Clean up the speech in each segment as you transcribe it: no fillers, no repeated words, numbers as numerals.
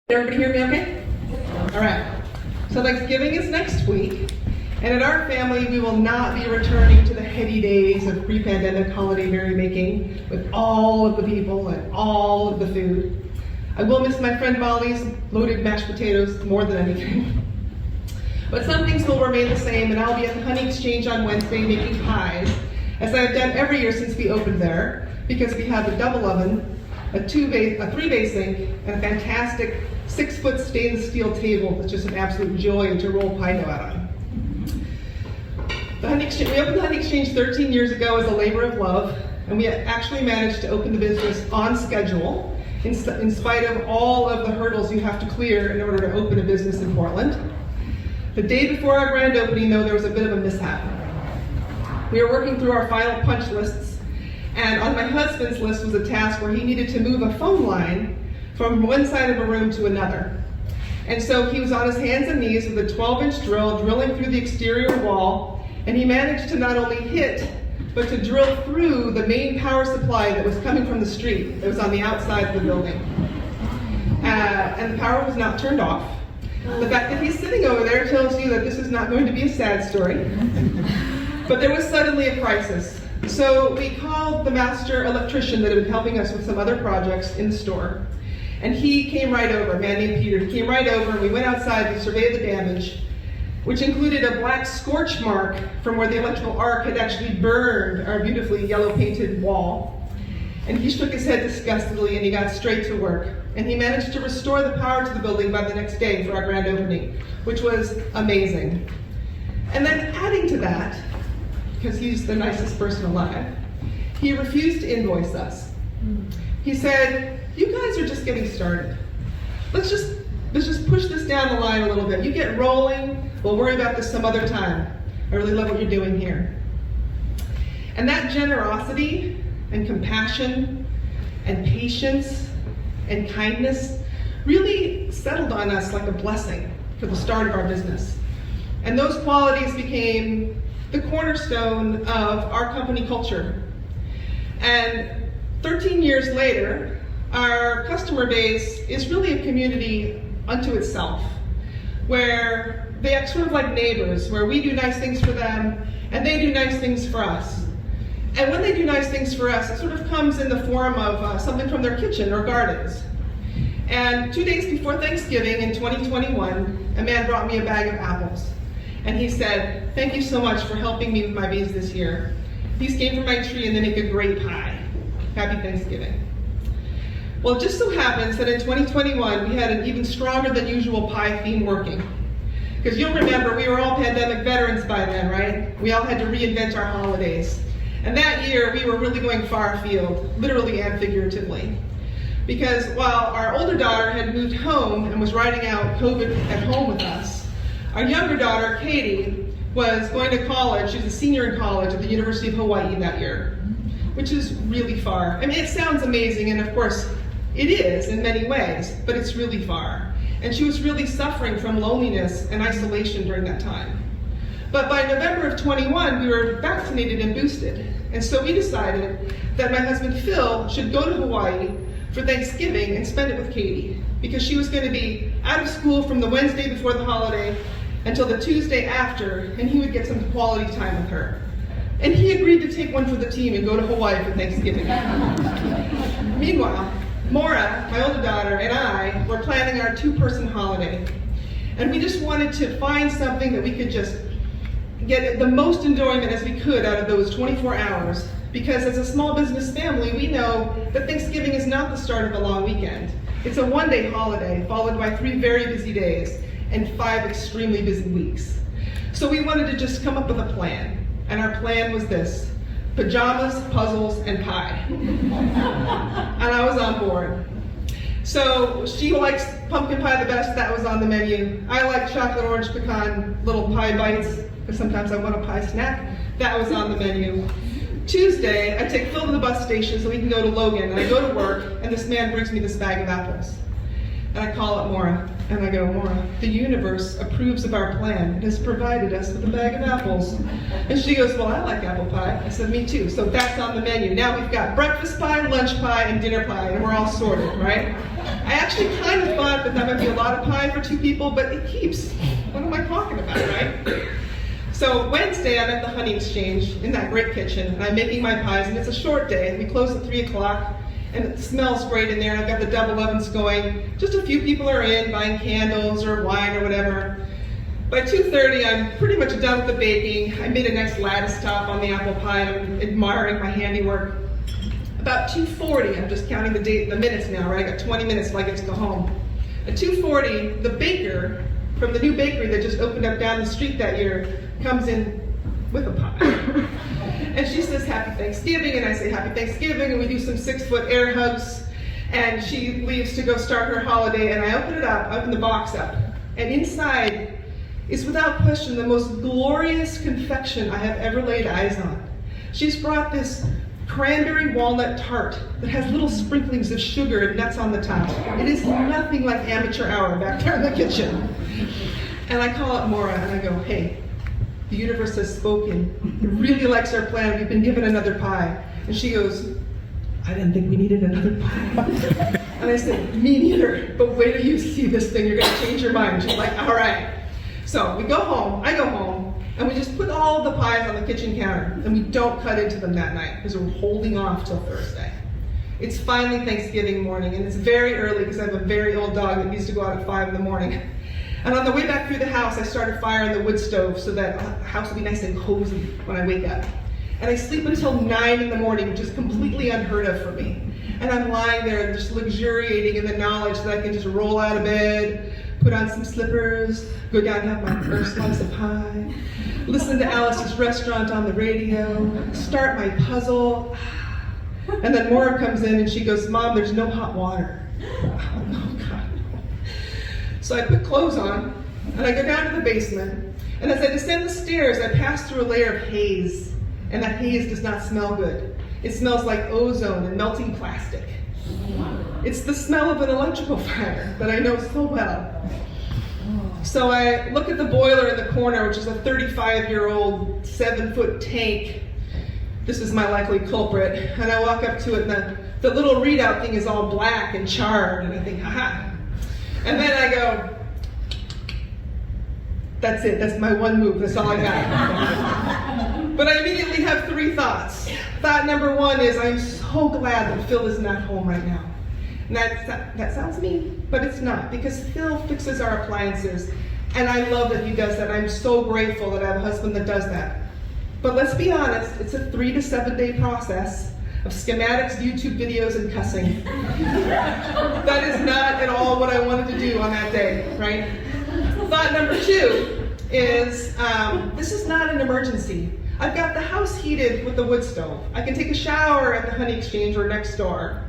Everybody hear me okay? All right. So Thanksgiving is next week, and at our family, we will not be returning to the heady days of pre-pandemic holiday merrymaking with all of the people and all of the food. I will miss my friend Molly's loaded mashed potatoes more than anything. But some things will remain the same, and I'll be at the Honey Exchange on Wednesday making pies, as I have done every year since we opened there, because we have a double oven, a three-bay sink, and a fantastic 6-foot stainless steel table that's just an absolute joy to roll pie dough out on. We opened the Honey Exchange 13 years ago as a labor of love, and we actually managed to open the business on schedule, in spite of all of the hurdles you have to clear in order to open a business in Portland. The day before our grand opening, though, there was a bit of a mishap. We were working through our final punch lists, and on my husband's list was a task where he needed to move a phone line from one side of a room to another. And so he was on his hands and knees with a 12-inch drill drilling through the exterior wall, and he managed to not only hit, but to drill through the main power supply that was coming from the street that was on the outside of the building. And the power was not turned off. The fact that he's sitting over there tells you that this is not going to be a sad story. But there was suddenly a crisis. So we called the master electrician that had been helping us with some other projects in the store. And he came right over, a man named Peter. He came right over, and we went outside to survey the damage, which included a black scorch mark from where the electrical arc had actually burned our beautifully yellow painted wall. And he shook his head disgustedly, and he got straight to work. And he managed to restore the power to the building by the next day for our grand opening, which was amazing. And then adding to that, because he's the nicest person alive, he refused to invoice us. He said, "You guys are just getting started. Let's just push this down the line a little bit. You get rolling, we'll worry about this some other time. I really love what you're doing here." And that generosity and compassion and patience and kindness really settled on us like a blessing for the start of our business. And those qualities became the cornerstone of our company culture. And 13 years later, our customer base is really a community unto itself, where they act sort of like neighbors, where we do nice things for them and they do nice things for us. And when they do nice things for us, it sort of comes in the form of something from their kitchen or gardens. And 2 days before Thanksgiving in 2021, a man brought me a bag of apples. And he said, "Thank you so much for helping me with my bees this year. These came from my tree and they make a great pie. Happy Thanksgiving." Well, it just so happens that in 2021, we had an even stronger than usual pie theme working. Because you'll remember, we were all pandemic veterans by then, right? We all had to reinvent our holidays. And that year, we were really going far afield, literally and figuratively. Because while our older daughter had moved home and was riding out COVID at home with us, our younger daughter, Katie, was going to college. She was a senior in college at the University of Hawaii that year, which is really far. I mean, it sounds amazing, and of course, it is in many ways, but it's really far. And she was really suffering from loneliness and isolation during that time. But by November of 21, we were vaccinated and boosted. And so we decided that my husband Phil should go to Hawaii for Thanksgiving and spend it with Katie, because she was going to be out of school from the Wednesday before the holiday until the Tuesday after, and he would get some quality time with her. And he agreed to take one for the team and go to Hawaii for Thanksgiving. Meanwhile, Maura, my older daughter, and I were planning our 2-person holiday. And we just wanted to find something that we could just get the most enjoyment as we could out of those 24 hours. Because as a small business family, we know that Thanksgiving is not the start of a long weekend. It's a 1-day holiday followed by 3 very busy days and 5 extremely busy weeks. So we wanted to just come up with a plan. And our plan was this: pajamas, puzzles, and pie. And I was on board. So she likes pumpkin pie the best, that was on the menu. I like chocolate orange pecan little pie bites, because sometimes I want a pie snack. That was on the menu. Tuesday, I take Phil to the bus station so we can go to Logan, and I go to work, and this man brings me this bag of apples. And I call up Maura, and I go, "Maura, the universe approves of our plan. It has provided us with a bag of apples." And she goes, "Well, I like apple pie." I said, "Me too." So that's on the menu. Now we've got breakfast pie, lunch pie, and dinner pie, and we're all sorted, right? I actually kind of thought that might be a lot of pie for 2 people, but it keeps. What am I talking about, right? So Wednesday, I'm at the Honey Exchange in that great kitchen, and I'm making my pies, and it's a short day. We close at 3 o'clock, and it smells great in there, and I've got the double ovens going. Just a few people are in, buying candles or wine or whatever. By 2:30, I'm pretty much done with the baking. I made a nice lattice top on the apple pie, and I'm admiring my handiwork. About 2:40, I'm just counting the minutes now, right? I got 20 minutes till I get to go home. At 2:40, the baker from the new bakery that just opened up down the street that year comes in with a pie. And she says, "Happy Thanksgiving," and I say, "Happy Thanksgiving," and we do some 6-foot air hugs, and she leaves to go start her holiday, and I open the box up, and inside is without question the most glorious confection I have ever laid eyes on. She's brought this cranberry walnut tart that has little sprinklings of sugar and nuts on the top. It is nothing like amateur hour back there in the kitchen. And I call up Maura and I go, "Hey, the universe has spoken. It really likes our plan. We've been given another pie." And she goes, "I didn't think we needed another pie." And I said, "Me neither, but wait till you see this thing. You're gonna change your mind." She's like, "All right." So we go home, I go home, and we just put all the pies on the kitchen counter, and we don't cut into them that night because we're holding off till Thursday. It's finally Thanksgiving morning, and it's very early because I have a very old dog that needs to go out at 5 in the morning. And on the way back through the house, I started firing the wood stove so that the house will be nice and cozy when I wake up. And I sleep until 9 in the morning, which is completely unheard of for me. And I'm lying there just luxuriating in the knowledge that I can just roll out of bed, put on some slippers, go down and have my first slice of pie, listen to Alice's Restaurant on the radio, start my puzzle. And then Maura comes in and she goes, "Mom, there's no hot water." Oh, God. So I put clothes on, and I go down to the basement, and as I descend the stairs, I pass through a layer of haze, and that haze does not smell good. It smells like ozone and melting plastic. It's the smell of an electrical fire that I know so well. So I look at the boiler in the corner, which is a 35-year-old 7-foot tank. This is my likely culprit. And I walk up to it, and the little readout thing is all black and charred, and I think, haha. And then I go, that's it, that's my one move, that's all I got. But I immediately have 3 thoughts. Thought number 1 is, I'm so glad that Phil isn't at home right now. And that sounds mean, but it's not, because Phil fixes our appliances, and I love that he does that. I'm so grateful that I have a husband that does that. But let's be honest, it's a 3 to 7 day process of schematics, YouTube videos, and cussing. That is not at all what I wanted to do on that day, right? Thought number 2 is, this is not an emergency. I've got the house heated with the wood stove. I can take a shower at the Honey Exchange or next door.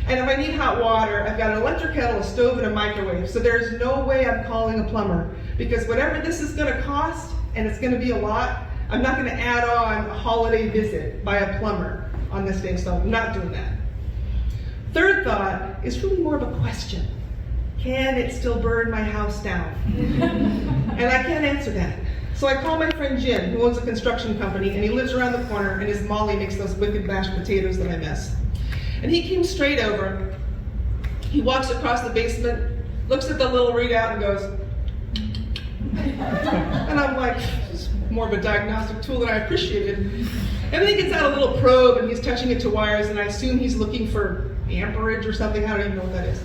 And if I need hot water, I've got an electric kettle, a stove, and a microwave. So there's no way I'm calling a plumber, because whatever this is gonna cost, and it's gonna be a lot, I'm not gonna add on a holiday visit by a plumber on this day, so I'm not doing that. Third thought is really more of a question. Can it still burn my house down? And I can't answer that. So I call my friend Jim, who owns a construction company, and he lives around the corner, and his Molly makes those wicked mashed potatoes that I miss. And he came straight over, he walks across the basement, looks at the little readout and goes, and I'm like, it's more of a diagnostic tool than I appreciated. And then he gets out a little probe and he's touching it to wires, and I assume he's looking for amperage or something, I don't even know what that is.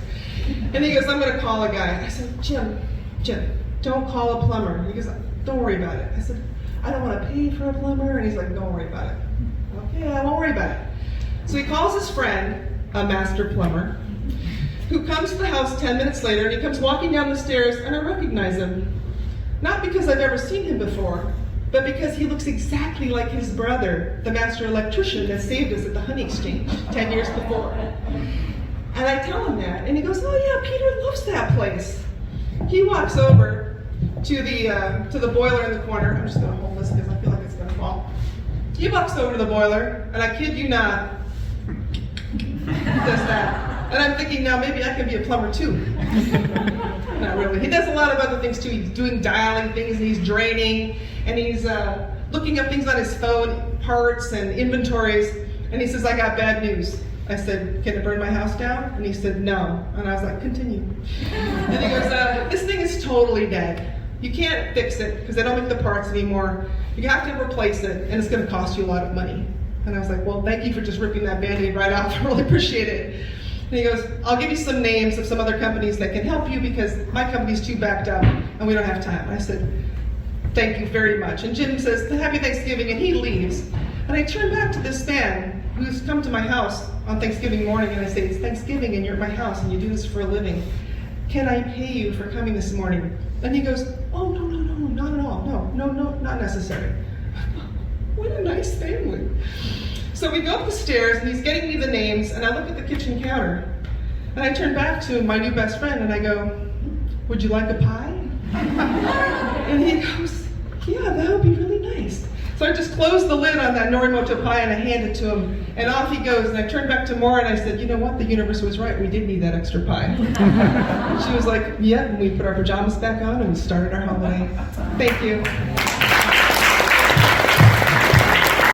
And he goes, "I'm gonna call a guy." And I said, Jim, don't call a plumber. He goes, "Don't worry about it." I said, "I don't wanna pay for a plumber." And he's like, "Don't worry about it." Okay, I won't worry about it. So he calls his friend, a master plumber, who comes to the house 10 minutes later, and he comes walking down the stairs, and I recognize him. Not because I've ever seen him before, but because he looks exactly like his brother, the master electrician that saved us at the Honey Exchange 10 years before. And I tell him that, and he goes, "Oh yeah, Peter loves that place." He walks over to the boiler in the corner. I'm just gonna hold this because I feel like it's gonna fall. He walks over to the boiler, and I kid you not, does that. And I'm thinking, now maybe I can be a plumber too. Not really. He does a lot of other things too. He's doing dialing things, and he's draining, and he's looking up things on his phone, parts and inventories, and he says, "I got bad news. I said, can it burn my house down? And he said, no. And I was like, continue. And he goes, this thing is totally dead. You can't fix it because they don't make the parts anymore. You have to replace it, and it's going to cost you a lot of money. And I was like, well, thank you for just ripping that Band-Aid right off. I really appreciate it. And he goes, I'll give you some names of some other companies that can help you because my company's too backed up and we don't have time. And I said, thank you very much. And Jim says, happy Thanksgiving, and he leaves. And I turn back to this man who's come to my house on Thanksgiving morning, and I say, it's Thanksgiving and you're at my house and you do this for a living. Can I pay you for coming this morning? And he goes, oh, no, not at all. No, not necessary. What a nice family. So we go up the stairs and he's getting me the names, and I look at the kitchen counter. And I turn back to my new best friend and I go, would you like a pie? And he goes, yeah, that would be really nice. So I just closed the lid on that Norimoto pie and I hand it to him, and off he goes. And I turned back to Maura and I said, you know what, the universe was right, we did need that extra pie. She was like, yeah, and we put our pajamas back on and we started our holiday. Thank you.